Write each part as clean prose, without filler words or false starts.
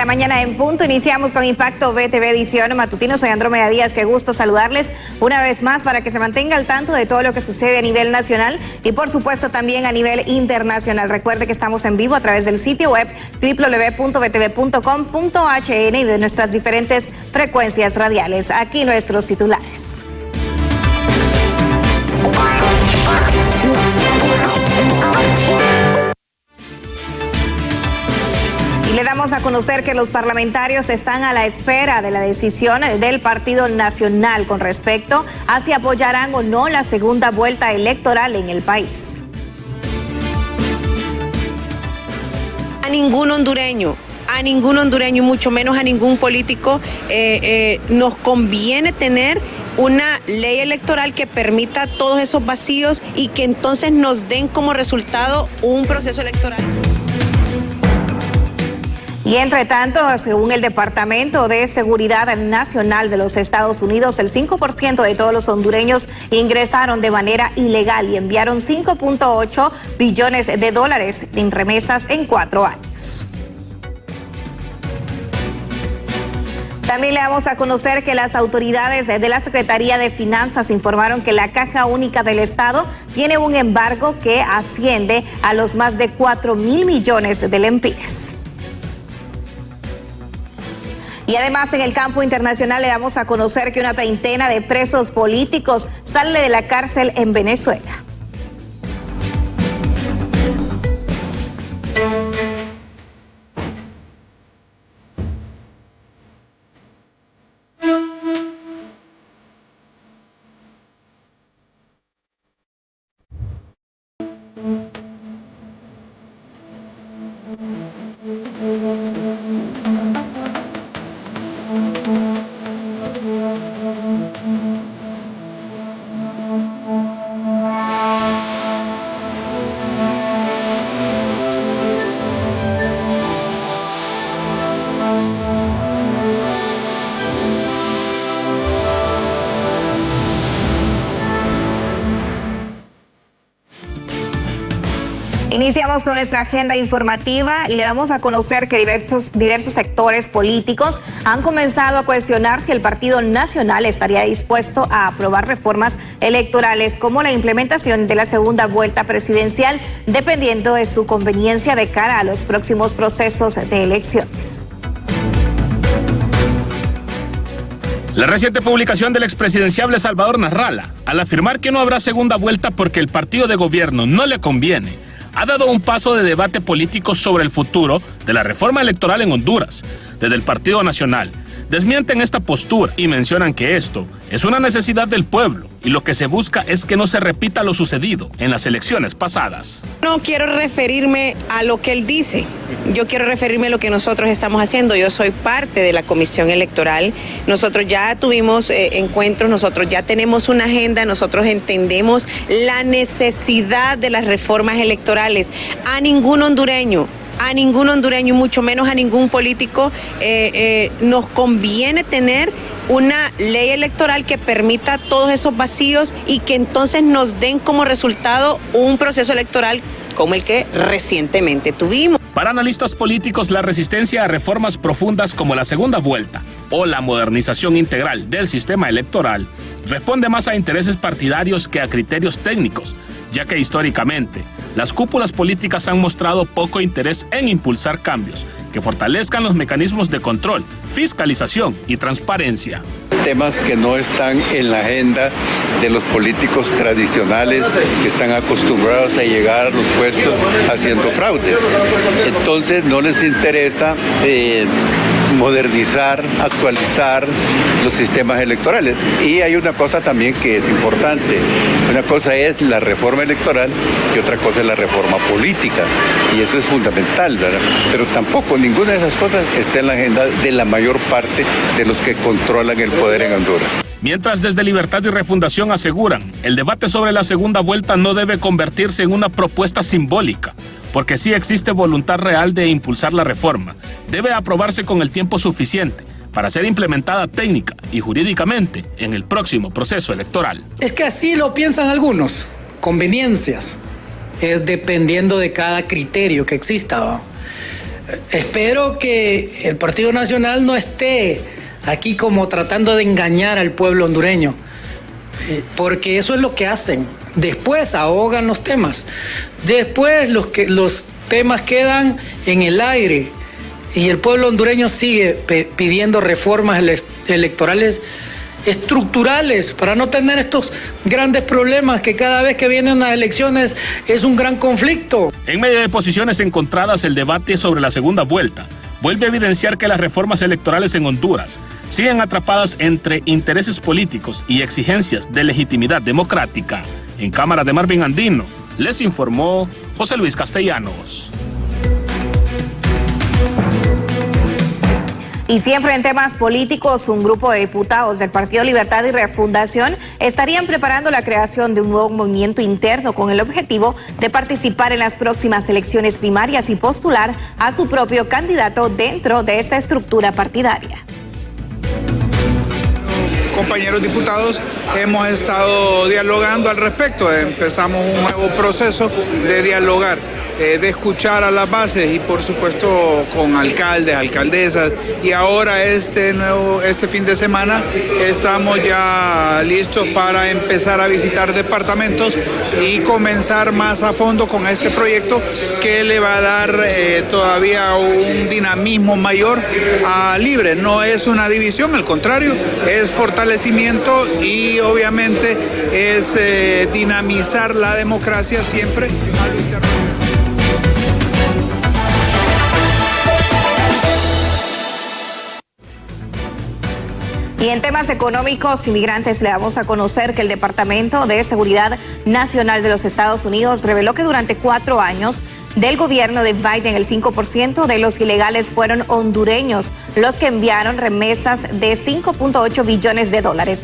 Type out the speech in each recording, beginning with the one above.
la mañana en punto. Iniciamos con Impacto BTV Edición Matutino. Soy Andrómeda Díaz. Qué gusto saludarles una vez más para que se mantenga al tanto de todo lo que sucede a nivel nacional y por supuesto también a nivel internacional. Recuerde que estamos en vivo a través del sitio web www.btv.com.hn y de nuestras diferentes frecuencias radiales. Aquí nuestros titulares. Y le damos a conocer que los parlamentarios están a la espera de la decisión del Partido Nacional con respecto a si apoyarán o no la segunda vuelta electoral en el país. A ningún hondureño, y mucho menos a ningún político, nos conviene tener una ley electoral que permita todos esos vacíos y que entonces nos den como resultado un proceso electoral. Y entre tanto, según el Departamento de Seguridad Nacional de los Estados Unidos, el 5% de todos los hondureños ingresaron de manera ilegal y enviaron 5.8 billones de dólares en remesas en 4 años. También le damos a conocer que las autoridades de la Secretaría de Finanzas informaron que la Caja Única del Estado tiene un embargo que asciende a los más de 4.000 millones de lempiras. Y además en el campo internacional le damos a conocer que una treintena de presos políticos sale de la cárcel en Venezuela. Iniciamos con nuestra agenda informativa y le damos a conocer que diversos sectores políticos han comenzado a cuestionar si el Partido Nacional estaría dispuesto a aprobar reformas electorales como la implementación de la segunda vuelta presidencial, dependiendo de su conveniencia de cara a los próximos procesos de elecciones. La reciente publicación del expresidenciable Salvador Narrala, al afirmar que no habrá segunda vuelta porque el partido de gobierno no le conviene, ha dado un paso de debate político sobre el futuro de la reforma electoral en Honduras. Desde el Partido Nacional desmienten esta postura y mencionan que esto es una necesidad del pueblo y lo que se busca es que no se repita lo sucedido en las elecciones pasadas. No quiero referirme a lo que él dice, yo quiero referirme a lo que nosotros estamos haciendo. Yo soy parte de la comisión electoral, nosotros ya tuvimos encuentros, nosotros ya tenemos una agenda, nosotros entendemos la necesidad de las reformas electorales. A ningún hondureño, y mucho menos a ningún político, nos conviene tener una ley electoral que permita todos esos vacíos y que entonces nos den como resultado un proceso electoral como el que recientemente tuvimos. Para analistas políticos, la resistencia a reformas profundas como la segunda vuelta o la modernización integral del sistema electoral responde más a intereses partidarios que a criterios técnicos, ya que históricamente las cúpulas políticas han mostrado poco interés en impulsar cambios que fortalezcan los mecanismos de control, fiscalización y transparencia. Temas que no están en la agenda de los políticos tradicionales que están acostumbrados a llegar a los puestos haciendo fraudes. Entonces no les interesa modernizar, actualizar los sistemas electorales. Y hay una cosa también que es importante. Una cosa es la reforma electoral y otra cosa es la reforma política. Y eso es fundamental, ¿verdad? Pero tampoco ninguna de esas cosas está en la agenda de la mayor parte de los que controlan el poder en Honduras. Mientras desde Libertad y Refundación aseguran, el debate sobre la segunda vuelta no debe convertirse en una propuesta simbólica, porque sí existe voluntad real de impulsar la reforma. Debe aprobarse con el tiempo suficiente para ser implementada técnica y jurídicamente en el próximo proceso electoral. Es que así lo piensan algunos, conveniencias, dependiendo de cada criterio que exista. Espero que el Partido Nacional no esté aquí como tratando de engañar al pueblo hondureño, porque eso es lo que hacen. Después ahogan los temas. Después los temas quedan en el aire y el pueblo hondureño sigue pidiendo reformas electorales estructurales para no tener estos grandes problemas que cada vez que vienen unas elecciones es un gran conflicto. En medio de posiciones encontradas, el debate sobre la segunda vuelta vuelve a evidenciar que las reformas electorales en Honduras siguen atrapadas entre intereses políticos y exigencias de legitimidad democrática. En cámara de Marvin Andino, les informó José Luis Castellanos. Y siempre en temas políticos, un grupo de diputados del Partido Libertad y Refundación estarían preparando la creación de un nuevo movimiento interno con el objetivo de participar en las próximas elecciones primarias y postular a su propio candidato dentro de esta estructura partidaria. Compañeros diputados, hemos estado dialogando al respecto. Empezamos un nuevo proceso de dialogar, de escuchar a las bases y por supuesto con alcaldes, alcaldesas, y ahora este fin de semana estamos ya listos para empezar a visitar departamentos y comenzar más a fondo con este proyecto que le va a dar todavía un dinamismo mayor a Libre. No es una división, al contrario, es fortalecimiento y obviamente es dinamizar la democracia siempre a lo interno. Y en temas económicos y migrantes le damos a conocer que el Departamento de Seguridad Nacional de los Estados Unidos reveló que durante 4 años del gobierno de Biden, el 5% de los ilegales fueron hondureños, los que enviaron remesas de $5.8 billones.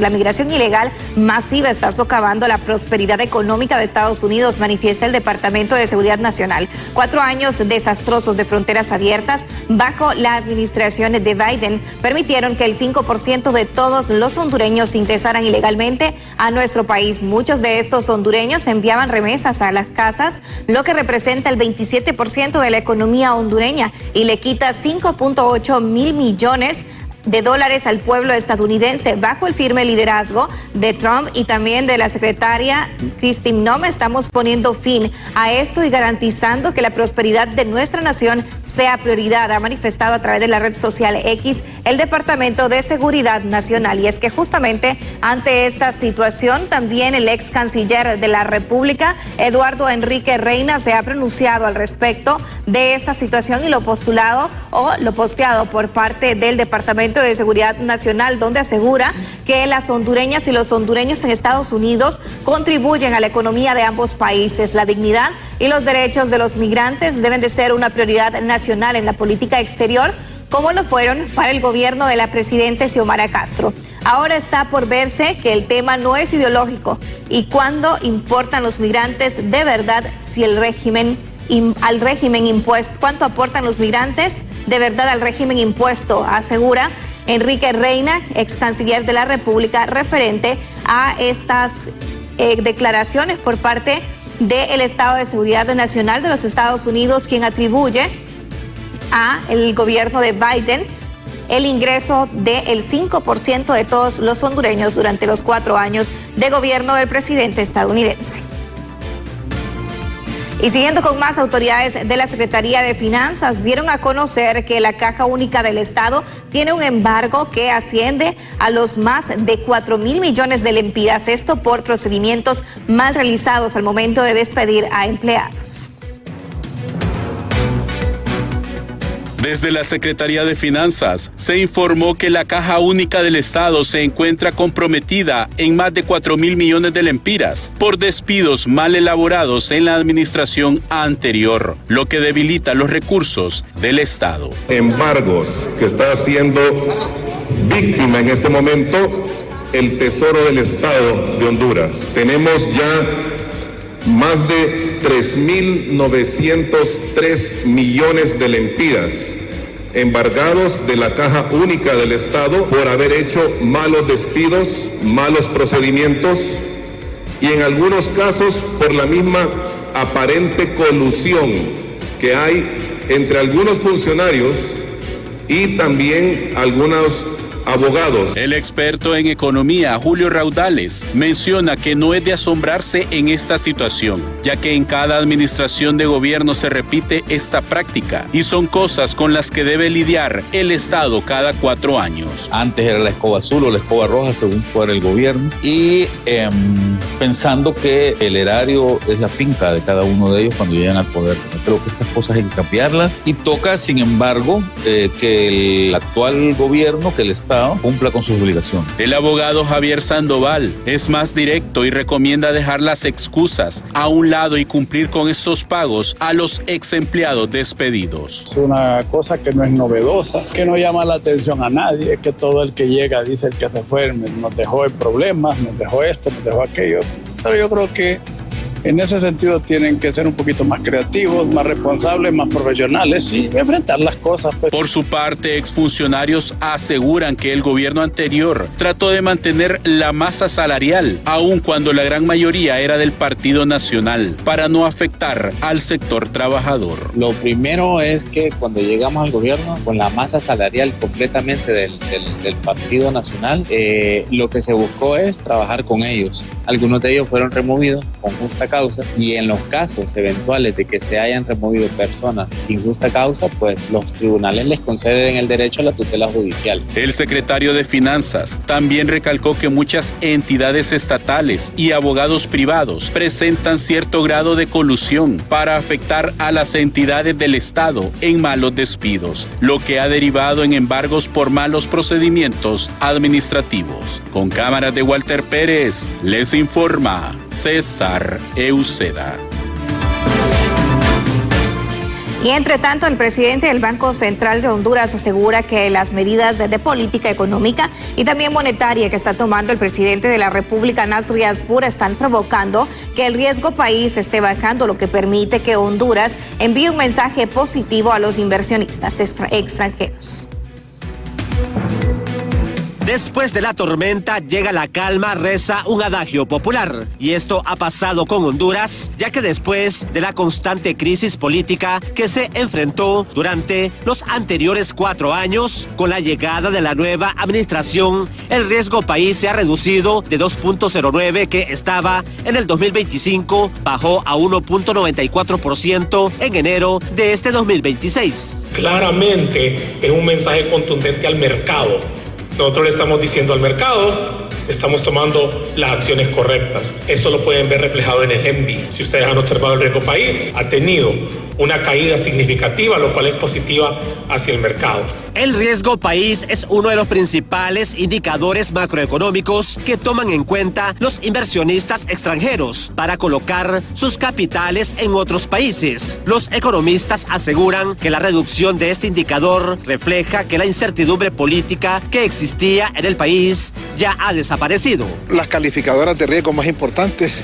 La migración ilegal masiva está socavando la prosperidad económica de Estados Unidos, manifiesta el Departamento de Seguridad Nacional. 4 años desastrosos de fronteras abiertas bajo la administración de Biden permitieron que el 5% de todos los hondureños ingresaran ilegalmente a nuestro país. Muchos de estos hondureños enviaban remesas a las casas, lo que representa el 27% de la economía hondureña y le quita $5.8 mil millones al pueblo estadounidense. Bajo el firme liderazgo de Trump y también de la secretaria Kristi Noem, estamos poniendo fin a esto y garantizando que la prosperidad de nuestra nación sea prioridad, ha manifestado a través de la red social X el Departamento de Seguridad Nacional. Y es que justamente ante esta situación también el ex canciller de la República, Eduardo Enrique Reina, se ha pronunciado al respecto de esta situación y lo posteado por parte del Departamento de Seguridad Nacional, donde asegura que las hondureñas y los hondureños en Estados Unidos contribuyen a la economía de ambos países. La dignidad y los derechos de los migrantes deben de ser una prioridad nacional en la política exterior, como lo fueron para el gobierno de la presidenta Xiomara Castro. Ahora está por verse que el tema no es ideológico y cuándo importan los migrantes de verdad, si el régimen al régimen impuesto, cuánto aportan los migrantes de verdad al régimen impuesto, asegura Enrique Reina, ex canciller de la República, referente a estas declaraciones por parte del Estado de Seguridad Nacional de los Estados Unidos, quien atribuye a el gobierno de Biden el ingreso del 5% de todos los hondureños durante los 4 años de gobierno del presidente estadounidense. Y siguiendo con más, autoridades de la Secretaría de Finanzas dieron a conocer que la Caja Única del Estado tiene un embargo que asciende a los más de 4,000 millones de lempiras, esto por procedimientos mal realizados al momento de despedir a empleados. Desde la Secretaría de Finanzas se informó que la Caja Única del Estado se encuentra comprometida en más de 4,000 millones de lempiras por despidos mal elaborados en la administración anterior, lo que debilita los recursos del Estado. Embargos que está siendo víctima en este momento el Tesoro del Estado de Honduras. Tenemos ya más de 3,903 millones de lempiras embargados de la Caja Única del Estado por haber hecho malos despidos, malos procedimientos y en algunos casos por la misma aparente colusión que hay entre algunos funcionarios y también algunos abogados. El experto en economía, Julio Raudales, menciona que no es de asombrarse en esta situación, ya que en cada administración de gobierno se repite esta práctica y son cosas con las que debe lidiar el Estado cada 4 años. Antes era la escoba azul o la escoba roja, según fuera el gobierno, y pensando que el erario es la finca de cada uno de ellos cuando llegan al poder. Creo que estas cosas hay que cambiarlas y toca, sin embargo, que el actual gobierno, que el Estado, cumpla con sus obligaciones. El abogado Javier Sandoval es más directo y recomienda dejar las excusas a un lado y cumplir con estos pagos a los ex empleados despedidos. Es una cosa que no es novedosa, que no llama la atención a nadie, que todo el que llega dice el que se fue nos dejó en problemas, nos dejó esto, nos dejó aquello. Pero yo creo que en ese sentido tienen que ser un poquito más creativos, más responsables, más profesionales y enfrentar las cosas. Por su parte, exfuncionarios aseguran que el gobierno anterior trató de mantener la masa salarial, aun cuando la gran mayoría era del Partido Nacional, para no afectar al sector trabajador. Lo primero es que cuando llegamos al gobierno, con la masa salarial completamente del Partido Nacional, lo que se buscó es trabajar con ellos. Algunos de ellos fueron removidos con justa causa y en los casos eventuales de que se hayan removido personas sin justa causa, pues los tribunales les conceden el derecho a la tutela judicial. El secretario de Finanzas también recalcó que muchas entidades estatales y abogados privados presentan cierto grado de colusión para afectar a las entidades del Estado en malos despidos, lo que ha derivado en embargos por malos procedimientos administrativos. Con cámaras de Walter Pérez, les informa César Euseda. Y entre tanto, el presidente del Banco Central de Honduras asegura que las medidas de política económica y también monetaria que está tomando el presidente de la República, Nasri Asbur, están provocando que el riesgo país esté bajando, lo que permite que Honduras envíe un mensaje positivo a los inversionistas extranjeros. Después de la tormenta llega la calma, reza un adagio popular. Y esto ha pasado con Honduras, ya que después de la constante crisis política que se enfrentó durante los anteriores 4 años, con la llegada de la nueva administración, el riesgo país se ha reducido de 2.09 que estaba en el 2025, bajó a 1.94% en enero de este 2026. Claramente es un mensaje contundente al mercado. Nosotros le estamos diciendo al mercado, estamos tomando las acciones correctas. Eso lo pueden ver reflejado en el ENVI. Si ustedes han observado, el riesgo país ha tenido una caída significativa, lo cual es positiva hacia el mercado. El riesgo país es uno de los principales indicadores macroeconómicos que toman en cuenta los inversionistas extranjeros para colocar sus capitales en otros países. Los economistas aseguran que la reducción de este indicador refleja que la incertidumbre política que existía en el país ya ha desaparecido. Las calificadoras de riesgo más importantes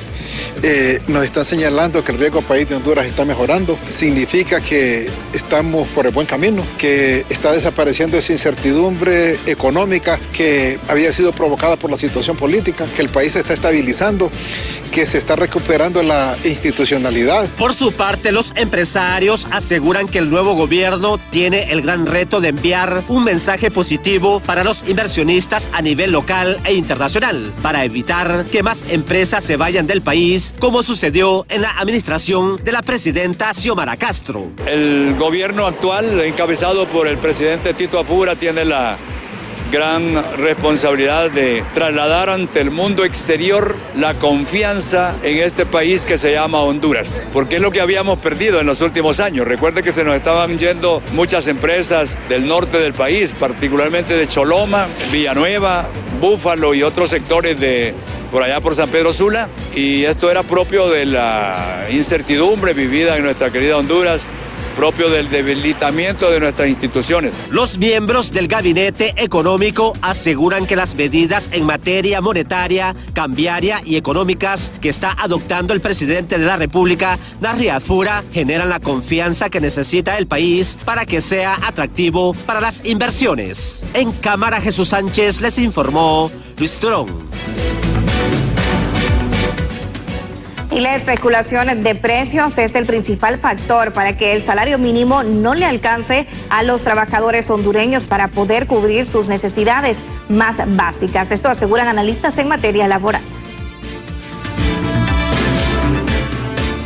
nos están señalando que el riesgo país de Honduras está mejorando. Significa que estamos por el buen camino, que está desapareciendo esa incertidumbre económica que había sido provocada por la situación política, que el país se está estabilizando, que se está recuperando la institucionalidad. Por su parte, los empresarios aseguran que el nuevo gobierno tiene el gran reto de enviar un mensaje positivo para los inversionistas a nivel local e internacional, para evitar que más empresas se vayan del país, como sucedió en la administración de la presidenta Xiomara Castro. El gobierno actual, encabezado por el presidente Tito Afura, tiene la gran responsabilidad de trasladar ante el mundo exterior la confianza en este país que se llama Honduras, porque es lo que habíamos perdido en los últimos años. Recuerde que se nos estaban yendo muchas empresas del norte del país, particularmente de Choloma, Villanueva, Búfalo y otros sectores de por allá por San Pedro Sula, y esto era propio de la incertidumbre vivida en nuestra querida Honduras, propio del debilitamiento de nuestras instituciones. Los miembros del gabinete económico aseguran que las medidas en materia monetaria, cambiaria y económicas que está adoptando el presidente de la República, Nasri Asbur, generan la confianza que necesita el país para que sea atractivo para las inversiones. En cámara, Jesús Sánchez les informó Luis Turón. Y la especulación de precios es el principal factor para que el salario mínimo no le alcance a los trabajadores hondureños para poder cubrir sus necesidades más básicas. Esto aseguran analistas en materia laboral.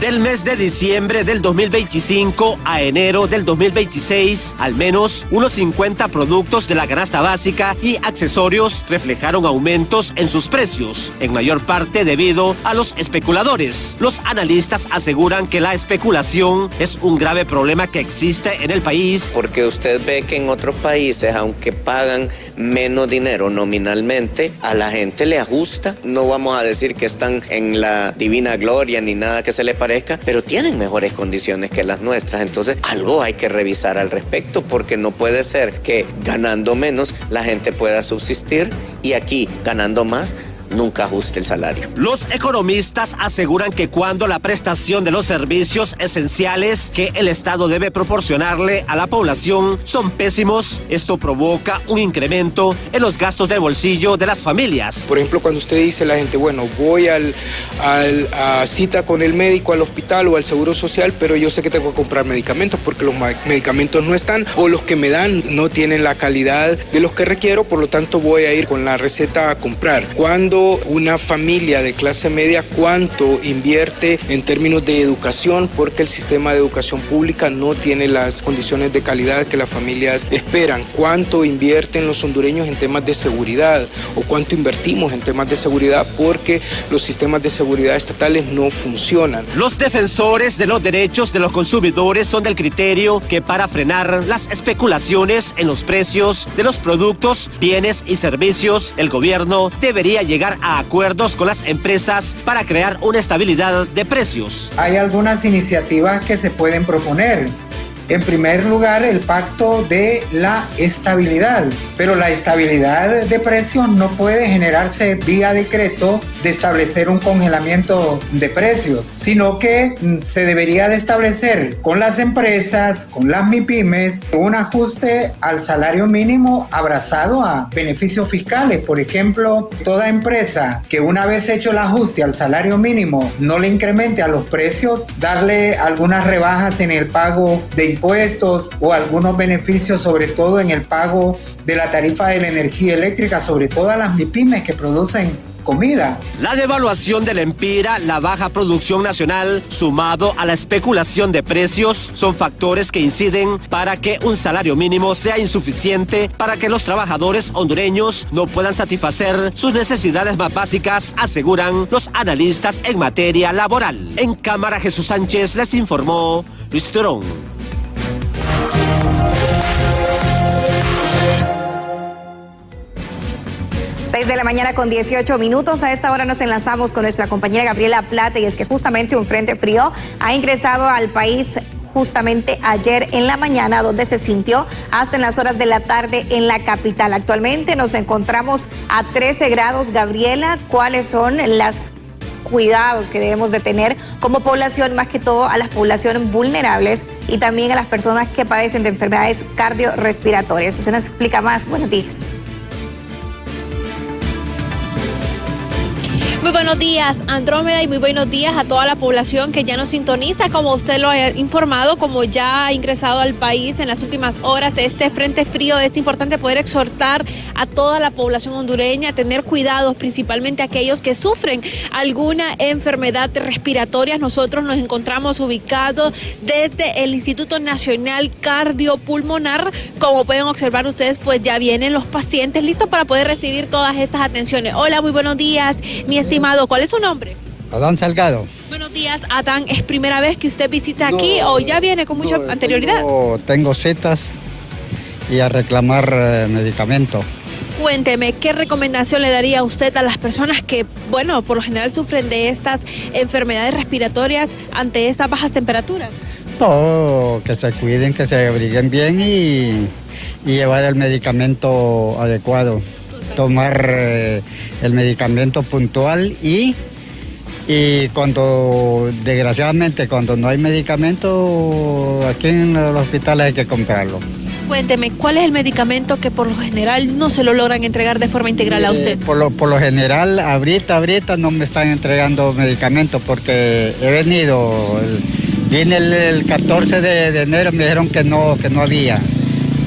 Del mes de diciembre del 2025 a enero del 2026, al menos unos 50 productos de la canasta básica y accesorios reflejaron aumentos en sus precios, en mayor parte debido a los especuladores. Los analistas aseguran que la especulación es un grave problema que existe en el país. Porque usted ve que en otros países, aunque pagan menos dinero nominalmente, a la gente le ajusta. No vamos a decir que están en la divina gloria ni nada que se le parezca, pero tienen mejores condiciones que las nuestras. Entonces algo hay que revisar al respecto, porque no puede ser que ganando menos la gente pueda subsistir y aquí ganando más nunca ajuste el salario. Los economistas aseguran que cuando la prestación de los servicios esenciales que el Estado debe proporcionarle a la población son pésimos, esto provoca un incremento en los gastos de bolsillo de las familias. Por ejemplo, cuando usted dice a la gente, bueno, voy a cita con el médico al hospital o al seguro social, pero yo sé que tengo que comprar medicamentos porque los medicamentos no están, o los que me dan no tienen la calidad de los que requiero, por lo tanto voy a ir con la receta a comprar. Cuando una familia de clase media, ¿cuánto invierte en términos de educación? Porque el sistema de educación pública no tiene las condiciones de calidad que las familias esperan. ¿Cuánto invierten los hondureños en temas de seguridad? ¿O cuánto invertimos en temas de seguridad? Porque los sistemas de seguridad estatales no funcionan. Los defensores de los derechos de los consumidores son del criterio que para frenar las especulaciones en los precios de los productos, bienes y servicios, el gobierno debería llegar a acuerdos con las empresas para crear una estabilidad de precios. Hay algunas iniciativas que se pueden proponer. En primer lugar, el pacto de la estabilidad, pero la estabilidad de precios no puede generarse vía decreto de establecer un congelamiento de precios, sino que se debería de establecer con las empresas, con las MIPYMES, un ajuste al salario mínimo abrazado a beneficios fiscales. Por ejemplo, toda empresa que una vez hecho el ajuste al salario mínimo no le incremente a los precios, darle algunas rebajas en el pago de impuestos o algunos beneficios, sobre todo en el pago de la tarifa de la energía eléctrica, sobre todo a las MIPYMES que producen comida. La devaluación del empira, la baja producción nacional, sumado a la especulación de precios, son factores que inciden para que un salario mínimo sea insuficiente para que los trabajadores hondureños no puedan satisfacer sus necesidades más básicas, aseguran los analistas en materia laboral. En cámara, Jesús Sánchez les informó Luis Torón. 6 de la mañana con 18 minutos. A esta hora nos enlazamos con nuestra compañera Gabriela Plata, y es que justamente un frente frío ha ingresado al país justamente ayer en la mañana, donde se sintió hasta en las horas de la tarde en la capital. Actualmente nos encontramos a 13 grados. Gabriela, ¿cuáles son los cuidados que debemos de tener como población, más que todo a las poblaciones vulnerables y también a las personas que padecen de enfermedades cardiorrespiratorias? Usted nos explica más. Buenos días. Muy buenos días, Andrómeda, y muy buenos días a toda la población que ya nos sintoniza. Como usted lo ha informado, como ya ha ingresado al país en las últimas horas este frente frío, es importante poder exhortar a toda la población hondureña a tener cuidados, principalmente aquellos que sufren alguna enfermedad respiratoria. Nosotros nos encontramos ubicados desde el Instituto Nacional Cardiopulmonar. Como pueden observar ustedes, pues ya vienen los pacientes listos para poder recibir todas estas atenciones. Hola, muy buenos días, mi estimado. ¿Cuál es su nombre? Adán Salgado. Buenos días, Adán. ¿Es primera vez que usted visita aquí o ya viene con mucha anterioridad? Tengo citas y a reclamar medicamentos. Cuénteme, ¿qué recomendación le daría usted a las personas que, bueno, por lo general sufren de estas enfermedades respiratorias ante estas bajas temperaturas? Todo, que se cuiden, que se abriguen bien y llevar el medicamento adecuado. Tomar el medicamento puntual y cuando, desgraciadamente, cuando no hay medicamento, aquí en los hospitales hay que comprarlo. Cuénteme, ¿cuál es el medicamento que por lo general no se lo logran entregar de forma integral a usted? Por lo general, ahorita no me están entregando medicamentos porque vine el 14 de enero, me dijeron que no había.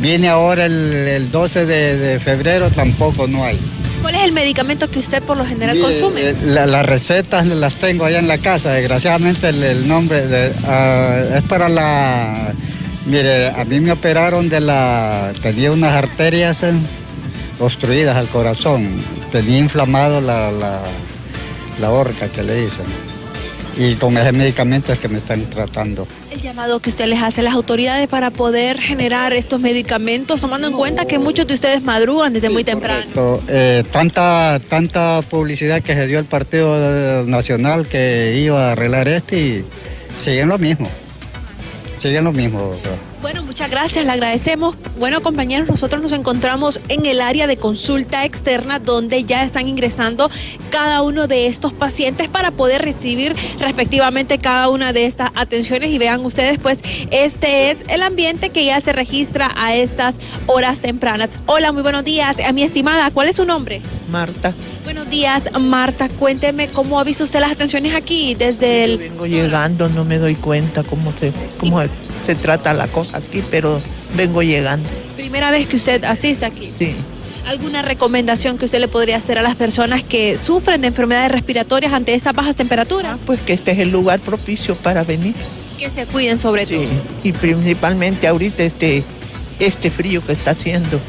Vine ahora el 12 de febrero, tampoco no hay. ¿Cuál es el medicamento que usted por lo general consume? Las recetas las tengo allá en la casa, desgraciadamente el nombre es para la... Mire, a mí me operaron tenía unas arterias obstruidas al corazón, tenía inflamado la aorta que le dicen. Y con ese medicamento es que me están tratando. El llamado que usted les hace a las autoridades para poder generar estos medicamentos, tomando en cuenta que muchos de ustedes madrugan desde muy temprano. Tanta publicidad que se dio el Partido Nacional que iba a arreglar esto y siguen lo mismo. Bueno, muchas gracias, le agradecemos. Bueno, compañeros, nosotros nos encontramos en el área de consulta externa donde ya están ingresando cada uno de estos pacientes para poder recibir respectivamente cada una de estas atenciones y vean ustedes, pues este es el ambiente que ya se registra a estas horas tempranas. Hola, muy buenos días, a mi estimada, ¿cuál es su nombre? Marta. Buenos días, Marta, cuénteme cómo ha visto usted las atenciones aquí desde el... Vengo llegando, no me doy cuenta cómo se trata la cosa aquí, pero vengo llegando. ¿Primera vez que usted asiste aquí? Sí. ¿Alguna recomendación que usted le podría hacer a las personas que sufren de enfermedades respiratorias ante estas bajas temperaturas? Pues que este es el lugar propicio para venir. Que se cuiden sobre todo. Sí, y principalmente ahorita este frío que está haciendo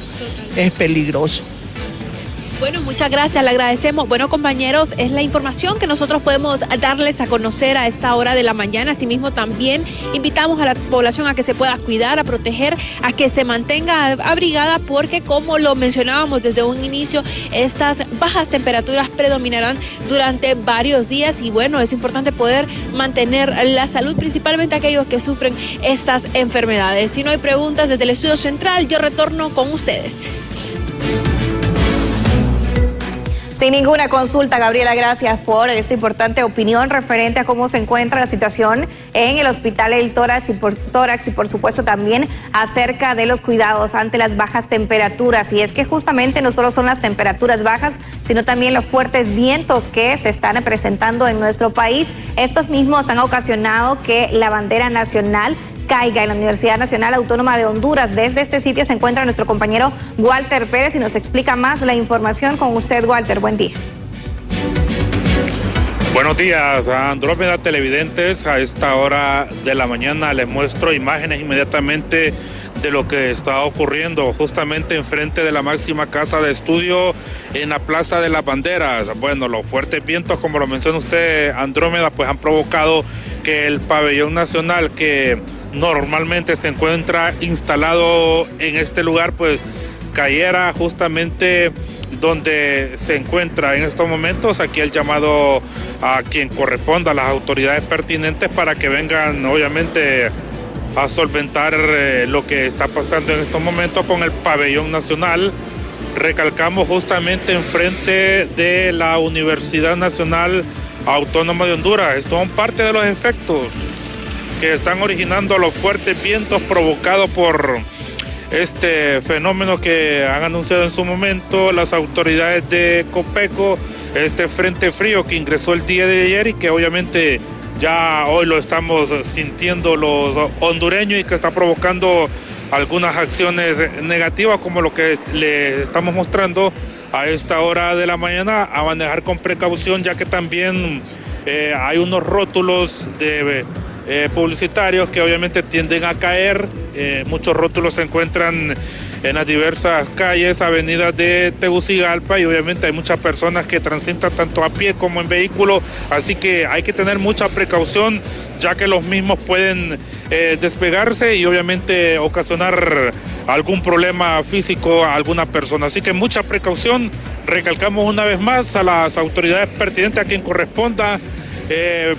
es peligroso. Bueno, muchas gracias, le agradecemos. Bueno, compañeros, es la información que nosotros podemos darles a conocer a esta hora de la mañana. Asimismo, también invitamos a la población a que se pueda cuidar, a proteger, a que se mantenga abrigada, porque como lo mencionábamos desde un inicio, estas bajas temperaturas predominarán durante varios días y bueno, es importante poder mantener la salud, principalmente aquellos que sufren estas enfermedades. Si no hay preguntas desde el estudio central, yo retorno con ustedes. Sin ninguna consulta, Gabriela, gracias por esta importante opinión referente a cómo se encuentra la situación en el Hospital El Tórax y por supuesto también acerca de los cuidados ante las bajas temperaturas. Y es que justamente no solo son las temperaturas bajas, sino también los fuertes vientos que se están presentando en nuestro país. Estos mismos han ocasionado que la bandera nacional caiga en la Universidad Nacional Autónoma de Honduras. Desde este sitio se encuentra nuestro compañero Walter Pérez y nos explica más la información. Con usted, Walter, buen día. Buenos días, Andrómeda televidentes. A esta hora de la mañana les muestro imágenes inmediatamente de lo que está ocurriendo justamente enfrente de la máxima casa de estudio en la Plaza de las Banderas. Bueno, los fuertes vientos, como lo menciona usted, Andrómeda, pues han provocado que el pabellón nacional, que normalmente se encuentra instalado en este lugar, pues cayera justamente donde se encuentra en estos momentos. Aquí el llamado a quien corresponda, a las autoridades pertinentes, para que vengan obviamente a solventar lo que está pasando en estos momentos con el pabellón nacional. Recalcamos justamente enfrente de la Universidad Nacional Autónoma de Honduras. Estos son parte de los efectos que están originando los fuertes vientos provocados por este fenómeno que han anunciado en su momento las autoridades de Copeco, este frente frío que ingresó el día de ayer y que obviamente ya hoy lo estamos sintiendo los hondureños y que está provocando algunas acciones negativas, como lo que le estamos mostrando a esta hora de la mañana, a manejar con precaución, ya que también hay unos rótulos de publicitarios que obviamente tienden a caer. Muchos rótulos se encuentran en las diversas calles, avenidas de Tegucigalpa, y obviamente hay muchas personas que transitan tanto a pie como en vehículo, así que hay que tener mucha precaución, ya que los mismos pueden despegarse y obviamente ocasionar algún problema físico a alguna persona. Así que mucha precaución. Recalcamos una vez más a las autoridades pertinentes, a quien corresponda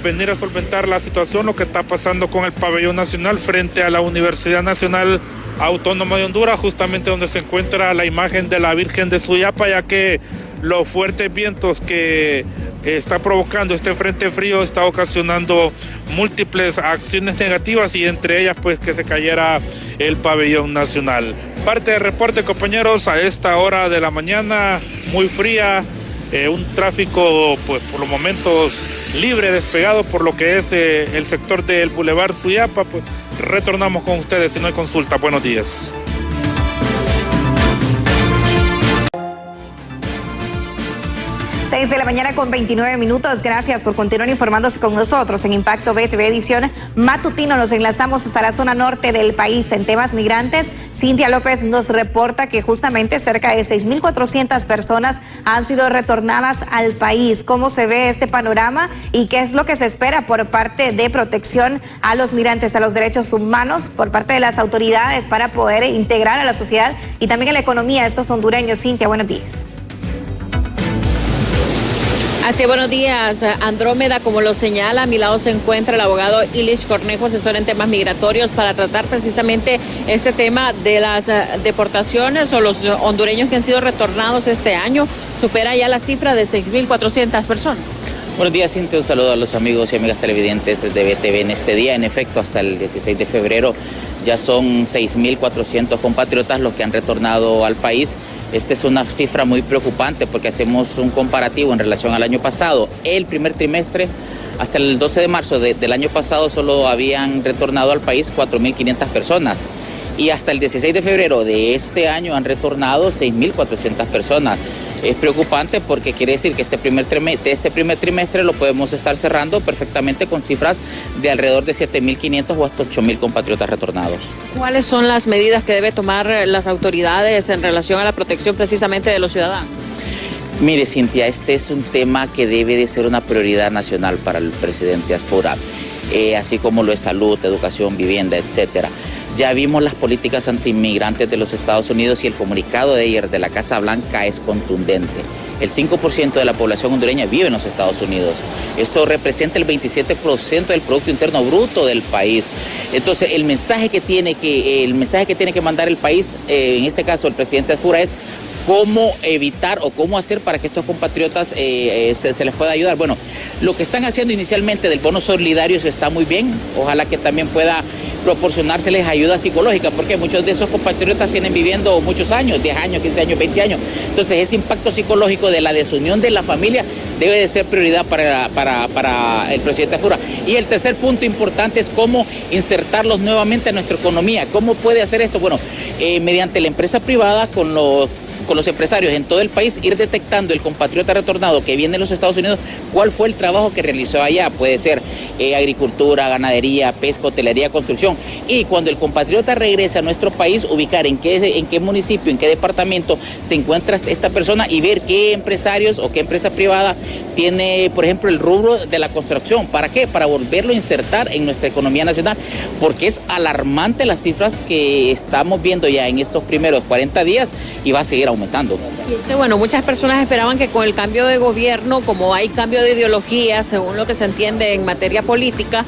venir a solventar la situación, lo que está pasando con el pabellón nacional frente a la Universidad Nacional Autónoma de Honduras, justamente donde se encuentra la imagen de la Virgen de Suyapa, ya que los fuertes vientos que está provocando este frente frío, está ocasionando múltiples acciones negativas y entre ellas pues que se cayera el pabellón nacional. Parte del reporte, compañeros, a esta hora de la mañana, muy fría, un tráfico pues por los momentos libre, despegado por lo que es el sector del Boulevard Suyapa. Pues retornamos con ustedes si no hay consulta. Buenos días. 6 de la mañana con 29 minutos. Gracias por continuar informándose con nosotros en Impacto BTV edición matutino. Nos enlazamos hasta la zona norte del país en temas migrantes. Cintia López nos reporta que justamente cerca de 6.400 personas han sido retornadas al país. ¿Cómo se ve este panorama y qué es lo que se espera por parte de protección a los migrantes, a los derechos humanos, por parte de las autoridades para poder integrar a la sociedad y también a la economía a estos hondureños? Cintia, buenos días. Así, buenos días, Andrómeda. Como lo señala, a mi lado se encuentra el abogado Ilish Cornejo, asesor en temas migratorios, para tratar precisamente este tema de las deportaciones o los hondureños que han sido retornados este año. Supera ya la cifra de 6.400 personas. Buenos días, Cintia. Un saludo a los amigos y amigas televidentes de BTV en este día. En efecto, hasta el 16 de febrero ya son 6.400 compatriotas los que han retornado al país. Esta es una cifra muy preocupante porque hacemos un comparativo en relación al año pasado. El primer trimestre, hasta el 12 de marzo del año pasado, solo habían retornado al país 4.500 personas. Y hasta el 16 de febrero de este año han retornado 6.400 personas. Es preocupante porque quiere decir que este primer trimestre lo podemos estar cerrando perfectamente con cifras de alrededor de 7.500 o hasta 8.000 compatriotas retornados. ¿Cuáles son las medidas que debe tomar las autoridades en relación a la protección precisamente de los ciudadanos? Mire, Cintia, este es un tema que debe de ser una prioridad nacional para el presidente Asfura, así como lo es salud, educación, vivienda, etcétera. Ya vimos las políticas antiinmigrantes de los Estados Unidos y el comunicado de ayer de la Casa Blanca es contundente. El 5% de la población hondureña vive en los Estados Unidos. Eso representa el 27% del Producto Interno Bruto del país. Entonces, el mensaje que tiene que mandar el país, en este caso el presidente Asfura, es cómo evitar o cómo hacer para que estos compatriotas se les pueda ayudar. Bueno, lo que están haciendo inicialmente del bono solidario eso está muy bien. Ojalá que también pueda proporcionárseles ayuda psicológica, porque muchos de esos compatriotas tienen viviendo muchos años, 10 años, 15 años, 20 años. Entonces, ese impacto psicológico de la desunión de la familia debe de ser prioridad para el presidente Asfura. Y el tercer punto importante es cómo insertarlos nuevamente en nuestra economía. ¿Cómo puede hacer esto? Bueno, mediante la empresa privada con los empresarios en todo el país, ir detectando el compatriota retornado que viene de los Estados Unidos, cuál fue el trabajo que realizó allá. Puede ser agricultura, ganadería, pesca, hotelería, construcción. Y cuando el compatriota regrese a nuestro país, ubicar en qué municipio, en qué departamento se encuentra esta persona y ver qué empresarios o qué empresa privada tiene, por ejemplo, el rubro de la construcción. ¿Para qué? Para volverlo a insertar en nuestra economía nacional, porque es alarmante las cifras que estamos viendo ya en estos primeros 40 días y va a seguir aumentando. Bueno, muchas personas esperaban que con el cambio de gobierno, como hay cambio de ideología, según lo que se entiende en materia política,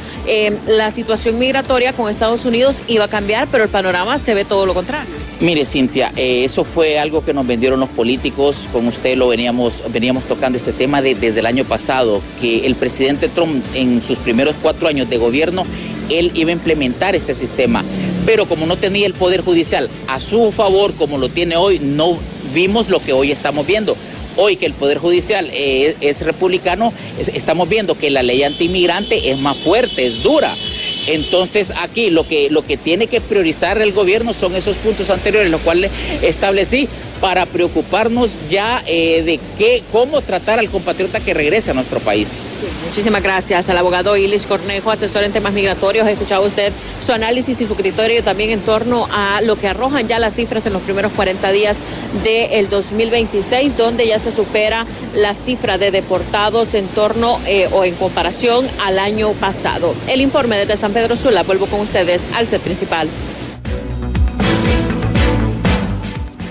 la situación migratoria con Estados Unidos iba a cambiar, pero el panorama se ve todo lo contrario. Mire, Cintia, eso fue algo que nos vendieron los políticos. Con usted lo veníamos tocando este tema desde el año pasado, que el presidente Trump en sus primeros 4 años de gobierno, él iba a implementar este sistema, pero como no tenía el Poder Judicial a su favor como lo tiene hoy, no vimos lo que hoy estamos viendo. Hoy que el Poder Judicial es republicano, estamos viendo que la ley antiinmigrante es más fuerte, es dura. Entonces aquí lo que tiene que priorizar el gobierno son esos puntos anteriores, los cuales establecí para preocuparnos ya de cómo tratar al compatriota que regrese a nuestro país. Muchísimas gracias al abogado Ilish Cornejo, asesor en temas migratorios. Ha escuchado usted su análisis y su criterio también en torno a lo que arrojan ya las cifras en los primeros 40 días del 2026, donde ya se supera la cifra de deportados en torno o en comparación al año pasado. El informe desde San Pedro Sula. Vuelvo con ustedes al set principal.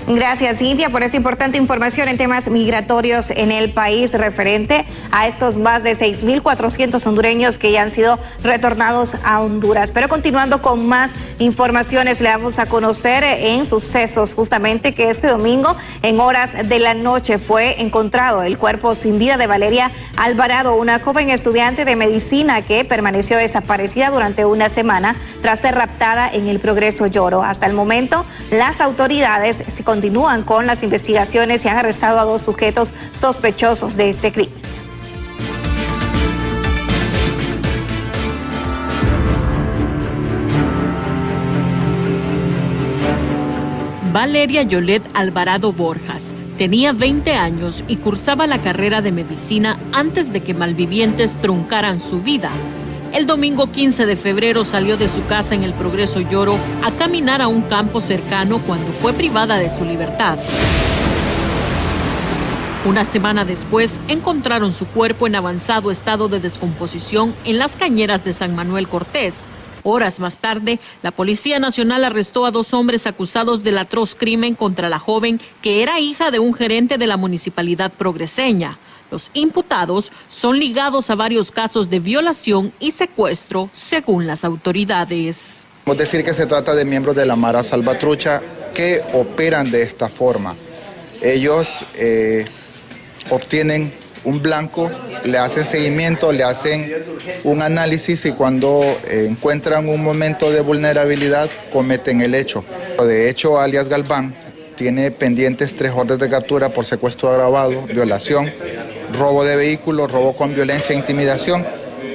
Gracias, Cintia, por esa importante información en temas migratorios en el país referente a estos más de 6.400 hondureños que ya han sido retornados a Honduras. Pero continuando con más informaciones le vamos a conocer en sucesos, justamente que este domingo en horas de la noche fue encontrado el cuerpo sin vida de Valeria Alvarado, una joven estudiante de medicina que permaneció desaparecida durante una semana tras ser raptada en el Progreso Lloro. Hasta el momento, las autoridades continúan con las investigaciones y han arrestado a 2 sujetos sospechosos de este crimen. Valeria Yolet Alvarado Borjas tenía 20 años y cursaba la carrera de medicina antes de que malvivientes truncaran su vida. El domingo 15 de febrero salió de su casa en el Progreso Lloro a caminar a un campo cercano cuando fue privada de su libertad. Una semana después, encontraron su cuerpo en avanzado estado de descomposición en las cañeras de San Manuel Cortés. Horas más tarde, la Policía Nacional arrestó a 2 hombres acusados del atroz crimen contra la joven, que era hija de un gerente de la municipalidad progreseña. Los imputados son ligados a varios casos de violación y secuestro, según las autoridades. Podemos decir que se trata de miembros de la Mara Salvatrucha que operan de esta forma. Ellos obtienen un blanco, le hacen seguimiento, le hacen un análisis y cuando encuentran un momento de vulnerabilidad cometen el hecho. De hecho, alias Galván tiene pendientes 3 órdenes de captura por secuestro agravado, violación, robo de vehículo, robo con violencia e intimidación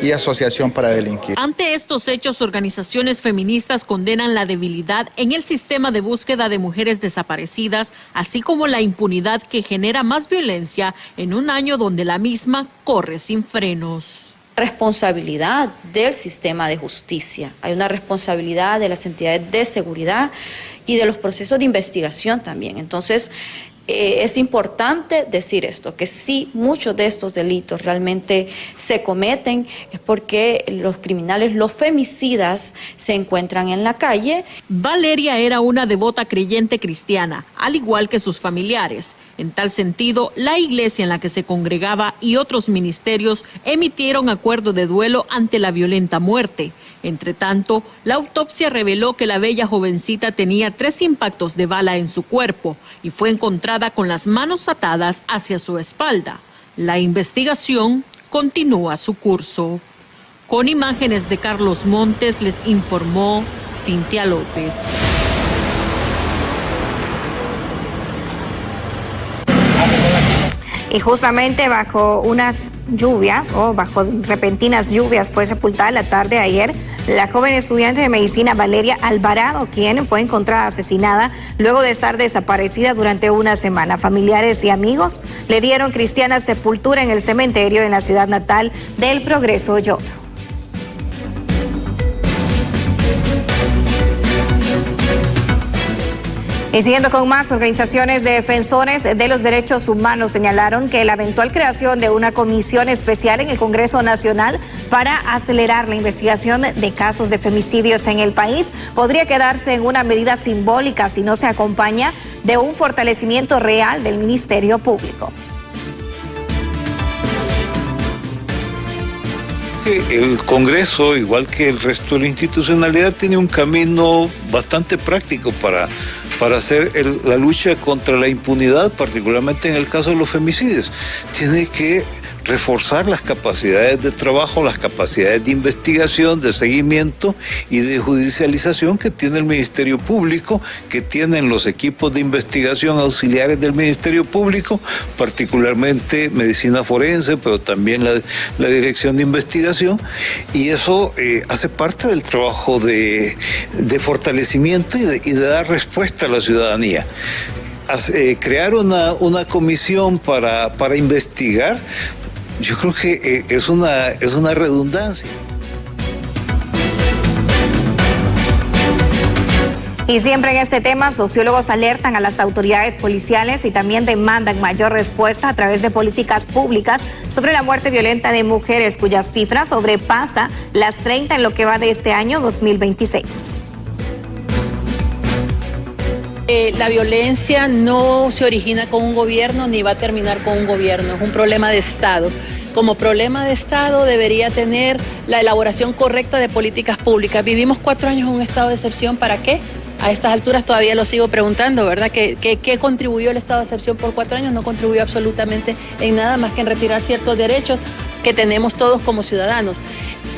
y asociación para delinquir. Ante estos hechos, organizaciones feministas condenan la debilidad en el sistema de búsqueda de mujeres desaparecidas, así como la impunidad que genera más violencia en un año donde la misma corre sin frenos. Responsabilidad del sistema de justicia, hay una responsabilidad de las entidades de seguridad y de los procesos de investigación también. Entonces, es importante decir esto, que sí, muchos de estos delitos realmente se cometen es porque los criminales, los femicidas, se encuentran en la calle. Valeria era una devota creyente cristiana, al igual que sus familiares. En tal sentido, la iglesia en la que se congregaba y otros ministerios emitieron acuerdo de duelo ante la violenta muerte. Entre tanto, la autopsia reveló que la bella jovencita tenía 3 impactos de bala en su cuerpo y fue encontrada con las manos atadas hacia su espalda. La investigación continúa su curso. Con imágenes de Carlos Montes les informó Cintia López. Y justamente bajo unas lluvias o bajo repentinas lluvias fue sepultada la tarde de ayer la joven estudiante de medicina Valeria Alvarado, quien fue encontrada asesinada luego de estar desaparecida durante una semana. Familiares y amigos le dieron cristiana sepultura en el cementerio en la ciudad natal del Progreso Lloro. Y siguiendo con más, organizaciones de defensores de los derechos humanos señalaron que la eventual creación de una comisión especial en el Congreso Nacional para acelerar la investigación de casos de femicidios en el país podría quedarse en una medida simbólica si no se acompaña de un fortalecimiento real del Ministerio Público. El Congreso, igual que el resto de la institucionalidad, tiene un camino bastante práctico para hacer la lucha contra la impunidad, particularmente en el caso de los femicidios. Tiene que reforzar las capacidades de trabajo, las capacidades de investigación, de seguimiento y de judicialización que tiene el Ministerio Público, que tienen los equipos de investigación auxiliares del Ministerio Público, particularmente medicina forense, pero también la Dirección de Investigación, y eso hace parte del trabajo de fortalecimiento y de dar respuesta a la ciudadanía. Crear una comisión para investigar, yo creo que es una redundancia. Y siempre en este tema, sociólogos alertan a las autoridades policiales y también demandan mayor respuesta a través de políticas públicas sobre la muerte violenta de mujeres, cuyas cifras sobrepasa las 30 en lo que va de este año 2026. La violencia no se origina con un gobierno ni va a terminar con un gobierno, es un problema de Estado. como problema de Estado debería tener la elaboración correcta de políticas públicas. Vivimos 4 años en un estado de excepción, ¿para qué? A estas alturas todavía lo sigo preguntando, ¿verdad? ¿Qué contribuyó el estado de excepción por 4 años? No contribuyó absolutamente en nada más que en retirar ciertos derechos que tenemos todos como ciudadanos.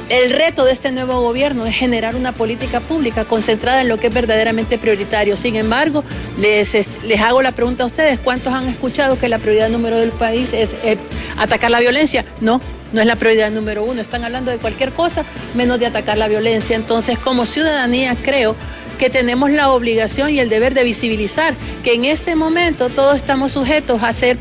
El reto de este nuevo gobierno es generar una política pública concentrada en lo que es verdaderamente prioritario. Sin embargo, les hago la pregunta a ustedes, ¿cuántos han escuchado que la prioridad número 1 del país es atacar la violencia? No es la prioridad número 1. Están hablando de cualquier cosa menos de atacar la violencia. Entonces, como ciudadanía, creo que tenemos la obligación y el deber de visibilizar que en este momento todos estamos sujetos a ser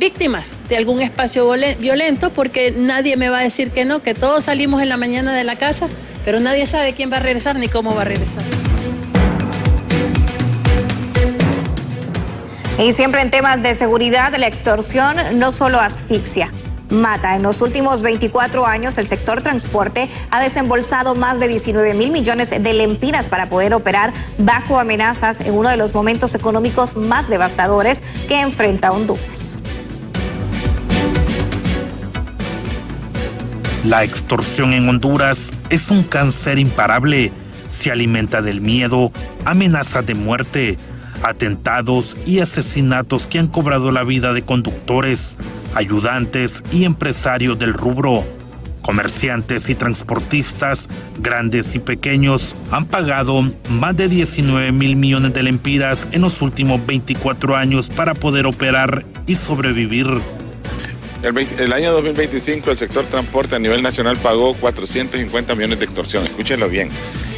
víctimas de algún espacio violento, porque nadie me va a decir que no, que todos salimos en la mañana de la casa, pero nadie sabe quién va a regresar ni cómo va a regresar. Y siempre en temas de seguridad, la extorsión no solo asfixia, mata. En los últimos 24 años, el sector transporte ha desembolsado más de 19.000 millones de lempiras para poder operar bajo amenazas en uno de los momentos económicos más devastadores que enfrenta Honduras. La extorsión en Honduras es un cáncer imparable. Se alimenta del miedo, amenazas de muerte, atentados y asesinatos que han cobrado la vida de conductores, ayudantes y empresarios del rubro. Comerciantes y transportistas, grandes y pequeños, han pagado más de 19.000 millones de lempiras en los últimos 24 años para poder operar y sobrevivir. El año 2025 el sector transporte a nivel nacional pagó 450 millones de extorsión. Escúchenlo bien.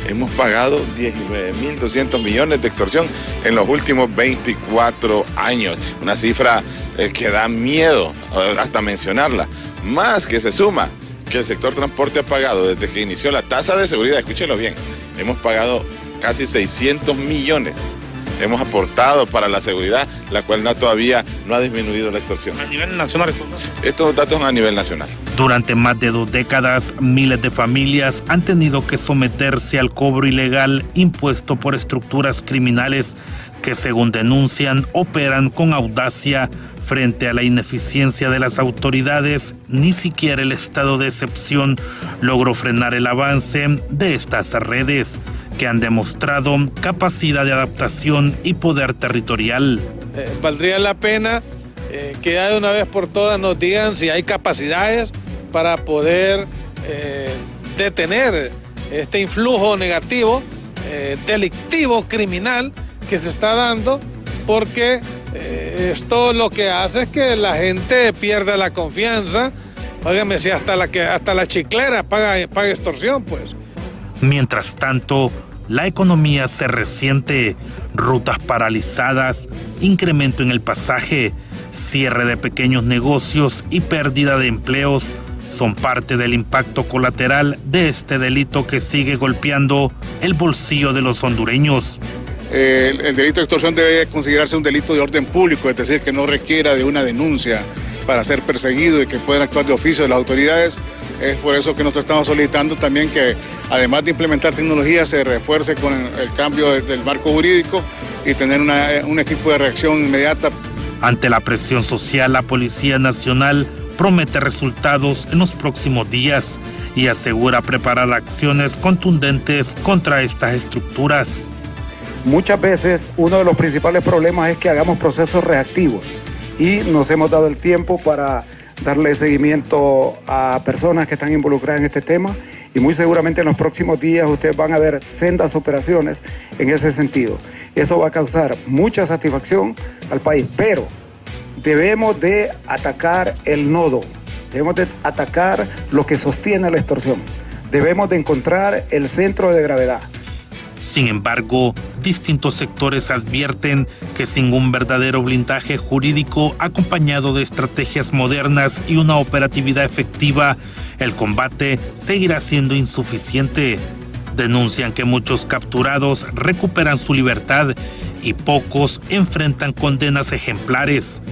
Hemos pagado 19.200 millones de extorsión en los últimos 24 años. Una cifra que da miedo hasta mencionarla. Más que se suma que el sector transporte ha pagado desde que inició la tasa de seguridad. Escúchenlo bien. Hemos pagado casi 600 millones. Hemos aportado para la seguridad, la cual todavía no ha disminuido la extorsión. ¿A nivel nacional estos datos? Estos datos a nivel nacional. Durante más de 2 décadas, miles de familias han tenido que someterse al cobro ilegal impuesto por estructuras criminales que, según denuncian, operan con audacia frente a la ineficiencia de las autoridades. Ni siquiera el estado de excepción logró frenar el avance de estas redes, que han demostrado capacidad de adaptación y poder territorial. Valdría la pena que ya de una vez por todas nos digan si hay capacidades para poder detener este influjo negativo, delictivo, criminal que se está dando, porque esto lo que hace es que la gente pierda la confianza. Óigame, si hasta la chiclera paga extorsión, pues. Mientras tanto, la economía se resiente, rutas paralizadas, incremento en el pasaje, cierre de pequeños negocios y pérdida de empleos son parte del impacto colateral de este delito que sigue golpeando el bolsillo de los hondureños. El delito de extorsión debe considerarse un delito de orden público, es decir, que no requiera de una denuncia para ser perseguido y que puedan actuar de oficio de las autoridades. Es por eso que nosotros estamos solicitando también que, además de implementar tecnología, se refuerce con el cambio del marco jurídico y tener un equipo de reacción inmediata. Ante la presión social, la Policía Nacional promete resultados en los próximos días y asegura preparar acciones contundentes contra estas estructuras. Muchas veces uno de los principales problemas es que hagamos procesos reactivos y nos hemos dado el tiempo para darle seguimiento a personas que están involucradas en este tema y muy seguramente en los próximos días ustedes van a ver sendas operaciones en ese sentido. Eso va a causar mucha satisfacción al país, pero debemos de atacar el nodo, debemos de atacar lo que sostiene la extorsión, debemos de encontrar el centro de gravedad. Sin embargo, distintos sectores advierten que sin un verdadero blindaje jurídico acompañado de estrategias modernas y una operatividad efectiva, el combate seguirá siendo insuficiente. Denuncian que muchos capturados recuperan su libertad y pocos enfrentan condenas ejemplares.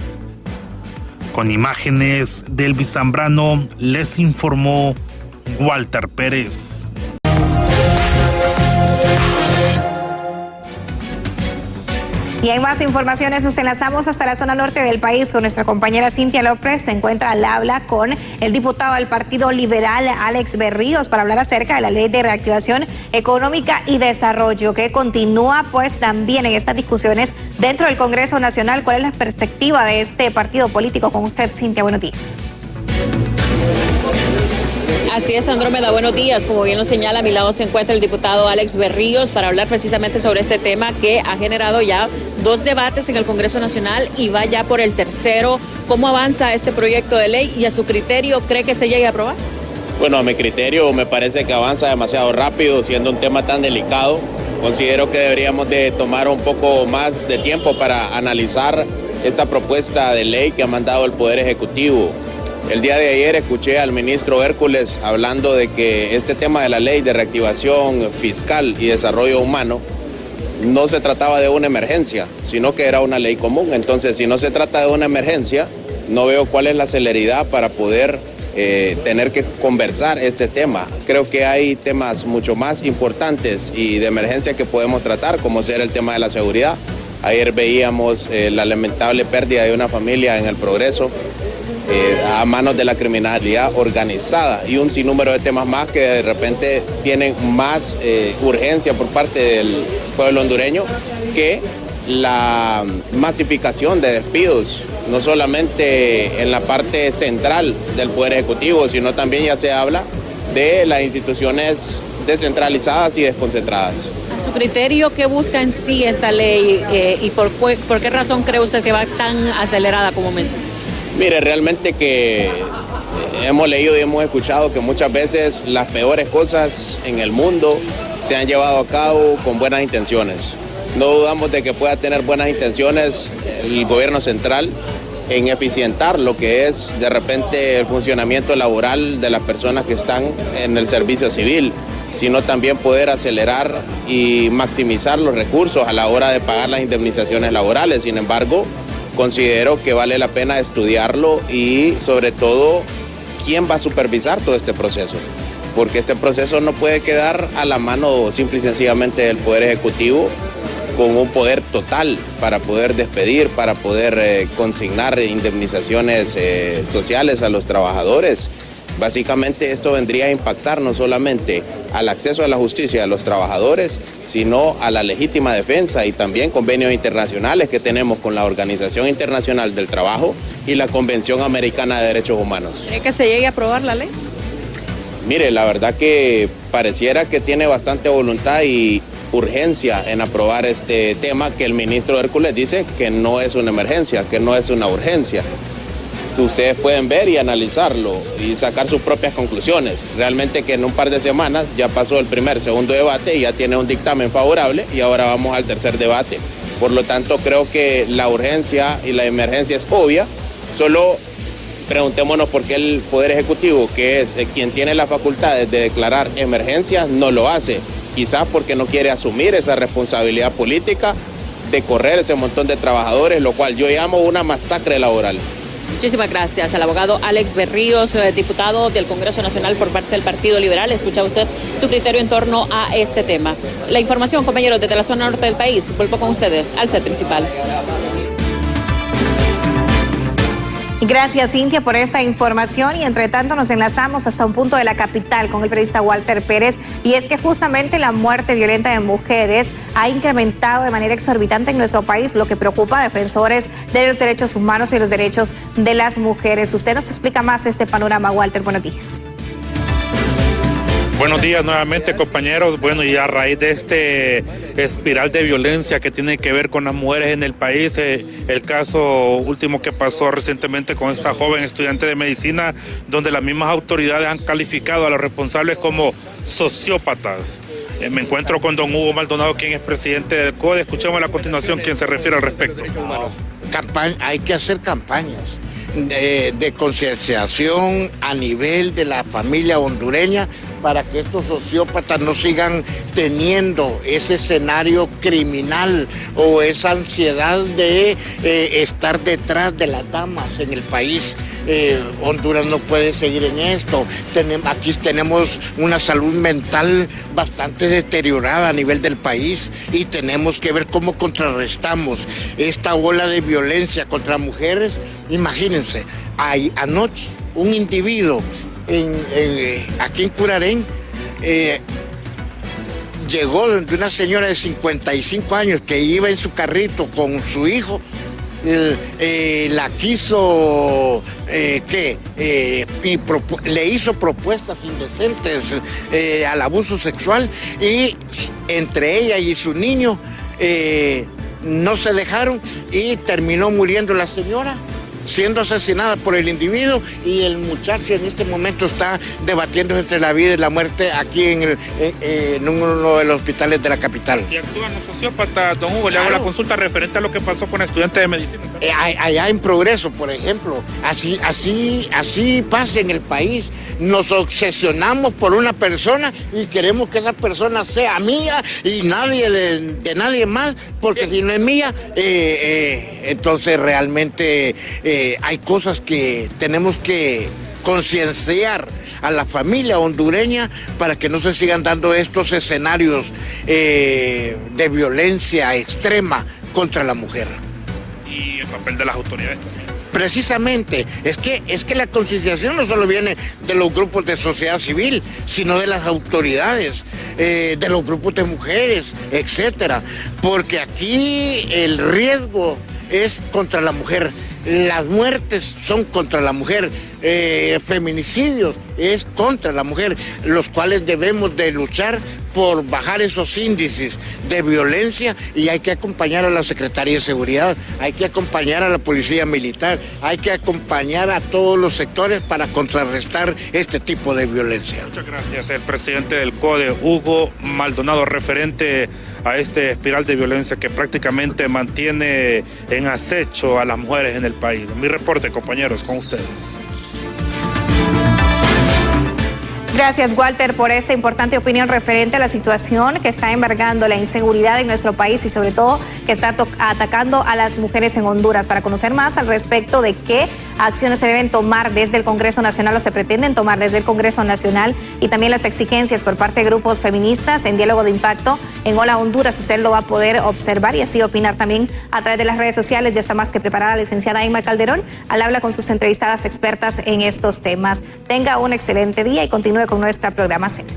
Con imágenes de Elvis Zambrano, les informó Walter Pérez. Y hay más informaciones, nos enlazamos hasta la zona norte del país con nuestra compañera Cintia López. Se encuentra al habla con el diputado del Partido Liberal, Alex Berríos, para hablar acerca de la Ley de Reactivación Económica y Desarrollo, que continúa pues también en estas discusiones dentro del Congreso Nacional. ¿Cuál es la perspectiva de este partido político? Con usted, Cintia, buenos días. Así es, Andrómeda, buenos días. Como bien lo señala, a mi lado se encuentra el diputado Alex Berríos para hablar precisamente sobre este tema que ha generado ya 2 debates en el Congreso Nacional y va ya por el tercero. ¿Cómo avanza este proyecto de ley y a su criterio cree que se llegue a aprobar? Bueno, a mi criterio me parece que avanza demasiado rápido, siendo un tema tan delicado. Considero que deberíamos de tomar un poco más de tiempo para analizar esta propuesta de ley que ha mandado el Poder Ejecutivo. El día de ayer escuché al ministro Hércules hablando de que este tema de la Ley de Reactivación Fiscal y Desarrollo Humano no se trataba de una emergencia, sino que era una ley común. Entonces, si no se trata de una emergencia, no veo cuál es la celeridad para poder tener que conversar este tema. Creo que hay temas mucho más importantes y de emergencia que podemos tratar, como ser el tema de la seguridad. Ayer veíamos la lamentable pérdida de una familia en El Progreso, a manos de la criminalidad organizada, y un sinnúmero de temas más que de repente tienen más urgencia por parte del pueblo hondureño que la masificación de despidos, no solamente en la parte central del Poder Ejecutivo, sino también ya se habla de las instituciones descentralizadas y desconcentradas. A su criterio, ¿qué busca en sí esta ley y por qué razón cree usted que va tan acelerada como menciona? Mire, realmente que hemos leído y hemos escuchado que muchas veces las peores cosas en el mundo se han llevado a cabo con buenas intenciones. No dudamos de que pueda tener buenas intenciones el gobierno central en eficientar lo que es de repente el funcionamiento laboral de las personas que están en el servicio civil, sino también poder acelerar y maximizar los recursos a la hora de pagar las indemnizaciones laborales. Sin embargo, considero que vale la pena estudiarlo y sobre todo quién va a supervisar todo este proceso, porque este proceso no puede quedar a la mano simple y sencillamente del Poder Ejecutivo con un poder total para poder despedir, para poder consignar indemnizaciones sociales a los trabajadores. Básicamente esto vendría a impactar no solamente al acceso a la justicia de los trabajadores, sino a la legítima defensa y también convenios internacionales que tenemos con la Organización Internacional del Trabajo y la Convención Americana de Derechos Humanos. ¿Cree que se llegue a aprobar la ley? Mire, la verdad que pareciera que tiene bastante voluntad y urgencia en aprobar este tema, que el ministro Hércules dice que no es una emergencia, que no es una urgencia. Ustedes pueden ver y analizarlo y sacar sus propias conclusiones. Realmente que en un par de semanas ya pasó el segundo debate y ya tiene un dictamen favorable y ahora vamos al tercer debate. Por lo tanto, creo que la urgencia y la emergencia es obvia. Solo preguntémonos por qué el Poder Ejecutivo, que es quien tiene las facultades de declarar emergencias, no lo hace. Quizás porque no quiere asumir esa responsabilidad política de correr ese montón de trabajadores, lo cual yo llamo una masacre laboral. Muchísimas gracias al abogado Alex Berríos, diputado del Congreso Nacional por parte del Partido Liberal. Escucha usted su criterio en torno a este tema. La información, compañeros, desde la zona norte del país. Vuelvo con ustedes al set principal. Gracias, Cintia, por esta información, y entre tanto nos enlazamos hasta un punto de la capital con el periodista Walter Pérez, y es que justamente la muerte violenta de mujeres ha incrementado de manera exorbitante en nuestro país, lo que preocupa a defensores de los derechos humanos y los derechos de las mujeres. Usted nos explica más este panorama, Walter. Buenos días. Buenos días nuevamente, compañeros. Bueno, y a raíz de este espiral de violencia que tiene que ver con las mujeres en el país, el caso último que pasó recientemente con esta joven estudiante de medicina, donde las mismas autoridades han calificado a los responsables como sociópatas. Me encuentro con don Hugo Maldonado, quien es presidente del CODE. Escuchemos a continuación quien se refiere al respecto. Hay que hacer campañas de concienciación a nivel de la familia hondureña para que estos sociópatas no sigan teniendo ese escenario criminal o esa ansiedad de estar detrás de las damas en el país. Honduras no puede seguir en esto. Aquí tenemos una salud mental bastante deteriorada a nivel del país y tenemos que ver cómo contrarrestamos esta ola de violencia contra mujeres. Imagínense, anoche un individuo aquí en Curarén llegó de una señora de 55 años que iba en su carrito con su hijo. La quiso le hizo propuestas indecentes al abuso sexual y entre ella y su niño no se dejaron y terminó muriendo la señora, siendo asesinada por el individuo, y el muchacho en este momento está debatiendo entre la vida y la muerte aquí en uno de los hospitales de la capital. Si actúan los sociópatas, don Hugo, le hago la consulta referente a lo que pasó con estudiantes de medicina. Allá en Progreso, por ejemplo, así pasa en el país. Nos obsesionamos por una persona y queremos que esa persona sea mía y nadie de nadie más, porque si no es mía, entonces realmente hay cosas que tenemos que concienciar a la familia hondureña para que no se sigan dando estos escenarios de violencia extrema contra la mujer. Y el papel de las autoridades también. Precisamente, es que la concienciación no solo viene de los grupos de sociedad civil, sino de las autoridades, de los grupos de mujeres, etcétera, porque aquí el riesgo es contra la mujer. Las muertes son contra la mujer, feminicidios es contra la mujer, los cuales debemos de luchar por bajar esos índices de violencia, y hay que acompañar a la Secretaría de Seguridad, hay que acompañar a la Policía Militar, hay que acompañar a todos los sectores para contrarrestar este tipo de violencia. Muchas gracias. El presidente del CODE, Hugo Maldonado, referente a este espiral de violencia que prácticamente mantiene en acecho a las mujeres en el país. Mi reporte, compañeros, con ustedes. Gracias, Walter, por esta importante opinión referente a la situación que está embargando la inseguridad en nuestro país y sobre todo que está atacando a las mujeres en Honduras. Para conocer más al respecto de qué acciones se deben tomar desde el Congreso Nacional o se pretenden tomar desde el Congreso Nacional y también las exigencias por parte de grupos feministas en Diálogo de Impacto en Hola Honduras, usted lo va a poder observar y así opinar también a través de las redes sociales. Ya está más que preparada la licenciada Emma Calderón al habla con sus entrevistadas expertas en estos temas. Tenga un excelente día y continúe con nuestra programación.